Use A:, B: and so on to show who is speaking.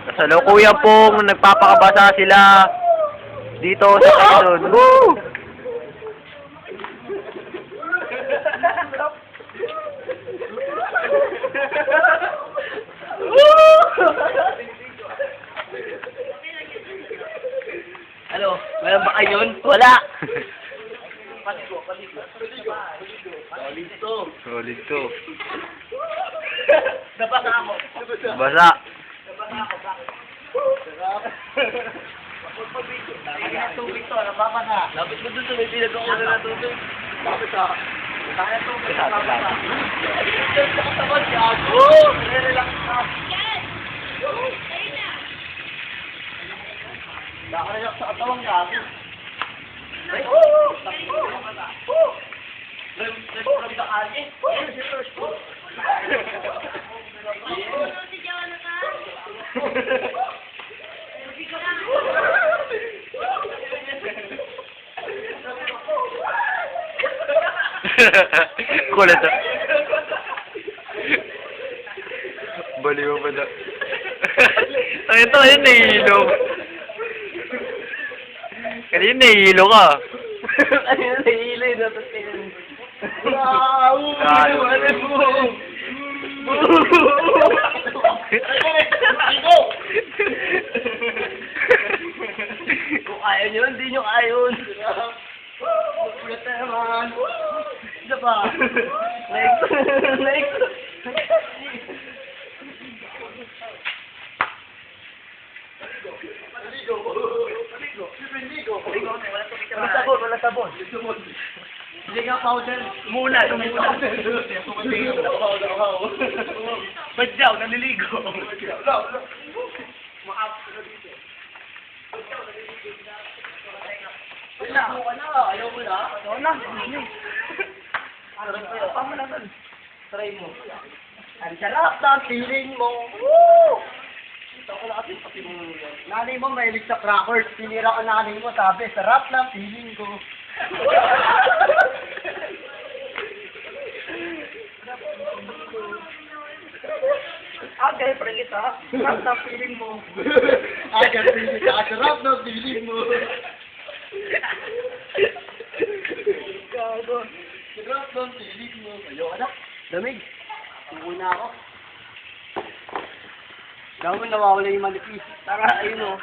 A: Kasalukuyan pong nagpapakabasa sila dito sa Quezon. Woo!
B: Ano? Walang ba kayo yun?
A: Wala!
B: Paligo. Solid to.
A: Solid to.
B: Nabasa ako.
A: Basa.
B: Kaya tubig to, nababasa. Lapit mo dun sa may pinag-uuna na tubig. Lapit ha. Kaya tubig, nababasa. Nakataman siya. Relax ka. Nakarelak sa katawang gabi. Ay, Nag-program sa kanya.
A: Kulit ah. Baliw ba na? Ay, ito yun nahihilo. Kanina nahihilo ka.
B: Ano yung nahihilo yun? Dapat kayo. Wow! Ano mo? Kung kaya nyo, hindi nyo kaya yun. Ulit na naman. Isa pa. Next. Wala sabon. Hindi ka powder. Muna. Badyaw, naliligo. Ayaw mo na? Ayaw na. Tama na nun. Try mo. Ang sarap na feeling mo. Woo! Nanay mo mahilig sa crackers. Pinira ka nanay mo, sabi, sarap na feeling ko. Girlfriend kita. Sarap na feeling mo. Girlfriend kita. Sarap na feeling mo. Gago. Sarap na feeling mo. Ayaw, anak. Lamig. Tukoy na ako. Dahil nawawala yung manipis. Tara, ayun o.